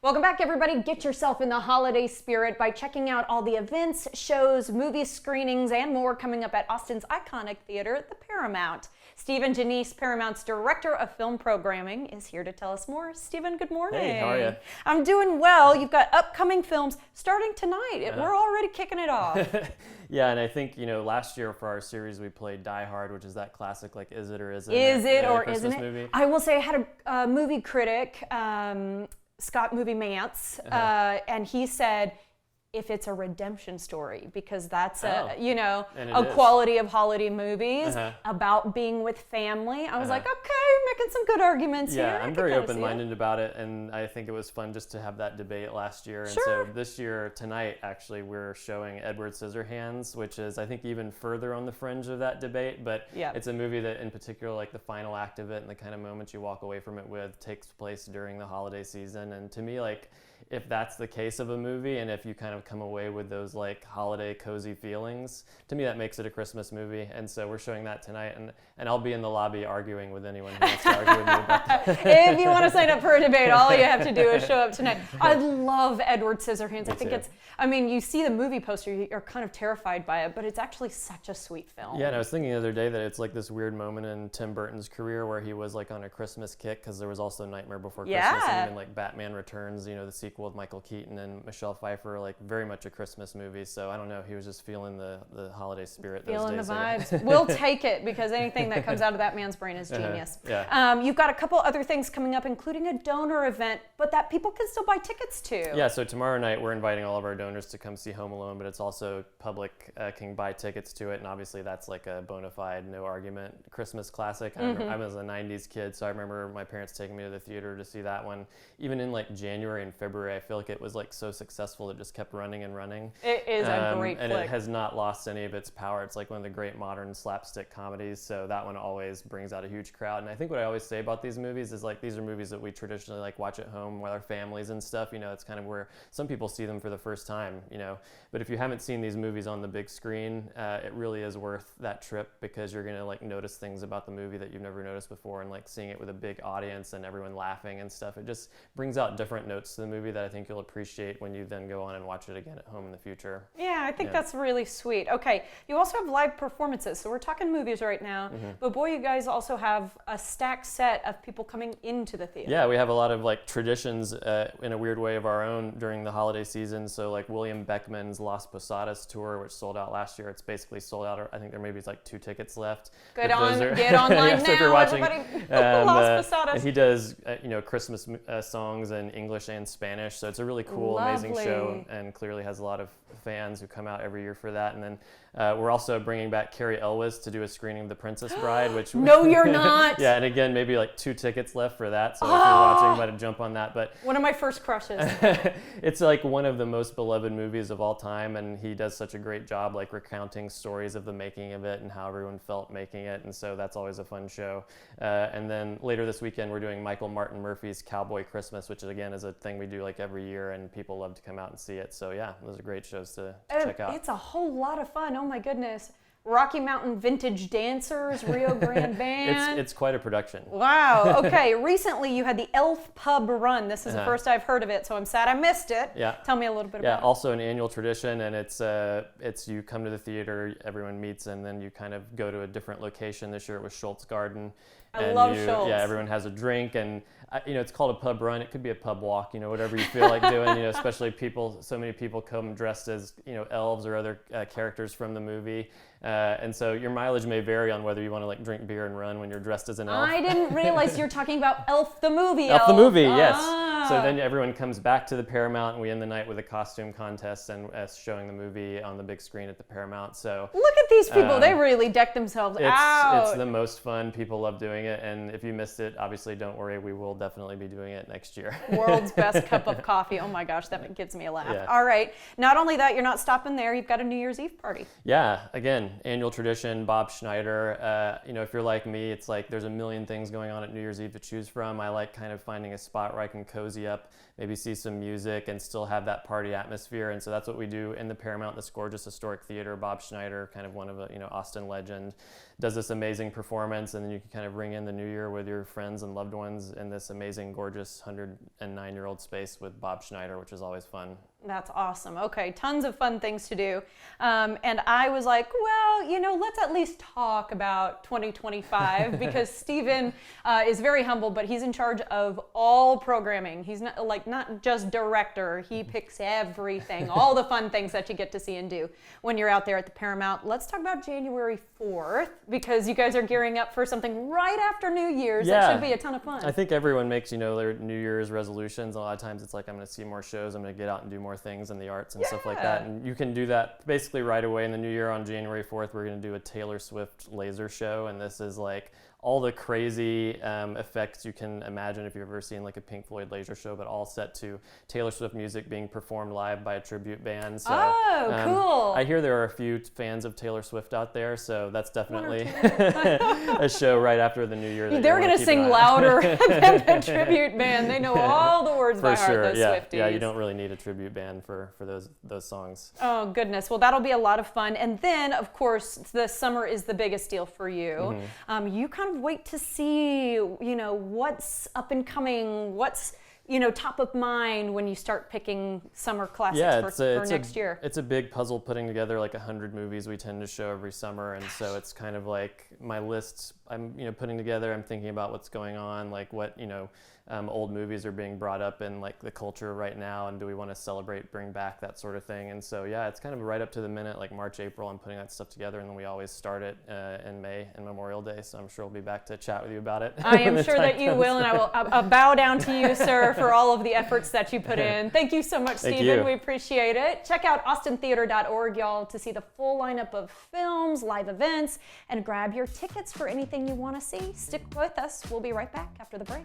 Welcome back, everybody. Get yourself in the holiday spirit by checking out all the events, shows, movie screenings, and more coming up at Austin's iconic theater, the Paramount. Stephen Janice, Paramount's Director of Film Programming, is here to tell us more. Stephen, good morning. Hey, how are you? I'm doing well. You've got upcoming films starting tonight. We're already kicking it off. Yeah, and I think, last year for our series we played Die Hard, which is that classic, like, is it or isn't it? Is it or Christmas isn't it? movie. I will say I had a movie critic, Scott Movie Mance, and he said, if it's a redemption story, because that's a quality of holiday movies about being with family. I was like, okay, making some good arguments here. Yeah, I'm very open-minded about it, and I think it was fun just to have that debate last year. Sure. And so this year, tonight, actually, we're showing Edward Scissorhands, which is, I think, even further on the fringe of that debate, but it's a movie that, in particular, like the final act of it and the kind of moments you walk away from it with takes place during the holiday season. And to me, like, if that's the case of a movie, and if you kind of come away with those like holiday cozy feelings, to me that makes it a Christmas movie. And so we're showing that tonight, and I'll be in the lobby arguing with anyone who wants to argue with me about that. If you want to sign up for a debate, all you have to do is show up tonight. I love Edward Scissorhands. I think you see the movie poster, you're kind of terrified by it, but it's actually such a sweet film. Yeah, and I was thinking the other day that it's like this weird moment in Tim Burton's career where he was like on a Christmas kick, because there was also Nightmare Before Christmas, and even like Batman Returns, the sequel with Michael Keaton and Michelle Pfeiffer, like very much a Christmas movie. So I don't know, he was just feeling the holiday spirit those days. Feeling the vibes. We'll take it, because anything that comes out of that man's brain is genius. You've got a couple other things coming up, including a donor event, but that people can still buy tickets to. Yeah, so tomorrow night we're inviting all of our donors to come see Home Alone, but it's also public can buy tickets to it, and obviously that's like a bona fide, no argument Christmas classic. I was a 90s kid, so I remember my parents taking me to the theater to see that one. Even in like January and February, I feel like it was like so successful it just kept running and running. It is a great and flick. It has not lost any of its power. It's like one of the great modern slapstick comedies, so that one always brings out a huge crowd. And I think what I always say about these movies is like these are movies that we traditionally like watch at home with our families and stuff. It's kind of where some people see them for the first time, but if you haven't seen these movies on the big screen, it really is worth that trip, because you're gonna like notice things about the movie that you've never noticed before, and like seeing it with a big audience and everyone laughing and stuff, it just brings out different notes to the movie that I think you'll appreciate when you then go on and watch it again at home in the future. Yeah, I think that's really sweet. Okay, you also have live performances, so we're talking movies right now, but boy, you guys also have a stacked set of people coming into the theater. Yeah, we have a lot of like traditions in a weird way of our own during the holiday season. So like William Beckman's Las Posadas tour, which sold out last year, it's basically sold out. I think there maybe like 2 tickets left. Get online so if you're now, watching, everybody. Las Posadas. And he does Christmas songs in English and Spanish, so it's a really cool, amazing show, and clearly has a lot of fans who come out every year for that. And then we're also bringing back Carrie Elwes to do a screening of The Princess Bride, which no, you're not. Yeah, and again, maybe like 2 tickets left for that. So if you're watching, you might jump on that. But one of my first crushes. It's like one of the most beloved movies of all time, and he does such a great job like recounting stories of the making of it and how everyone felt making it, and so that's always a fun show. And then later this weekend we're doing Michael Martin Murphy's Cowboy Christmas, which again is a thing we do like every year, and people love to come out and see it. So yeah, those are great shows to check out. It's a whole lot of fun. Oh my goodness. Rocky Mountain Vintage Dancers, Rio Grande Band. It's quite a production. Wow. Okay. Recently, you had the Elf Pub Run. This is the first I've heard of it, so I'm sad I missed it. Yeah. Tell me a little bit about it. Yeah. Also an annual tradition, and it's you come to the theater, everyone meets, and then you kind of go to a different location. This year it was Schultz Garden. I love Schultz. Yeah, everyone has a drink, and it's called a pub run. It could be a pub walk, whatever you feel like doing. Especially so many people come dressed as elves or other characters from the movie, and so your mileage may vary on whether you want to like drink beer and run when you're dressed as an elf. I didn't realize you're talking about Elf the movie. Elf the movie, yes. So then everyone comes back to the Paramount, and we end the night with a costume contest and showing the movie on the big screen at the Paramount. So look at these people; they really deck themselves out. It's the most fun. People love doing it, and if you missed it, obviously don't worry. We will definitely be doing it next year. World's best cup of coffee. Oh my gosh, that gives me a laugh. Yeah. All right. Not only that, you're not stopping there. You've got a New Year's Eve party. Yeah. Again, annual tradition. Bob Schneider. If you're like me, it's like there's a million things going on at New Year's Eve to choose from. I like kind of finding a spot where I can cozy cozy up, maybe see some music and still have that party atmosphere. And so that's what we do in the Paramount, this gorgeous historic theater. Bob Schneider, kind of one of a, Austin legend, does this amazing performance, and then you can kind of ring in the new year with your friends and loved ones in this amazing, gorgeous 109-year-old space with Bob Schneider, which is always fun. That's awesome. Okay, tons of fun things to do. And I was like, well, let's at least talk about 2025 because Steven is very humble, but he's in charge of all programming. He's not just director. He picks everything, all the fun things that you get to see and do when you're out there at the Paramount. Let's talk about January 4th because you guys are gearing up for something right after New Year's. Yeah. That should be a ton of fun. I think everyone makes, their New Year's resolutions. A lot of times it's like, I'm going to see more shows. I'm going to get out and do more things in the arts and stuff like that. And you can do that basically right away in the new year. On January 4th, we're going to do a Taylor Swift laser show. And this is like all the crazy effects you can imagine if you've ever seen like a Pink Floyd laser show, but all set to Taylor Swift music being performed live by a tribute band. So, cool. I hear there are a few fans of Taylor Swift out there, so that's definitely a show right after the new year. They're going to sing louder than the tribute band. They know all the words by heart, those Swifties. Yeah, you don't really need a tribute band for those songs. Oh, goodness. Well, that'll be a lot of fun. And then, of course, the summer is the biggest deal for you. You kind of wait to see, what's up and coming, what's, top of mind when you start picking summer classics for next year. It's a big puzzle putting together like 100 movies we tend to show every summer. And so it's kind of like my list I'm, putting together. I'm thinking about what's going on, like what, old movies are being brought up in like the culture right now, and do we want to celebrate, bring back that sort of thing. And so it's kind of right up to the minute, like March, April, I'm putting that stuff together, and then we always start it in May and Memorial Day. So I'm sure we'll be back to chat with you about it. I am sure that you will, and I will bow down to you, sir, for all of the efforts that you put in. Thank you so much, Steven. We appreciate it. Check out austintheater.org, y'all, to see the full lineup of films, live events, and grab your tickets for anything you want to see. Stick with us. We'll be right back after the break.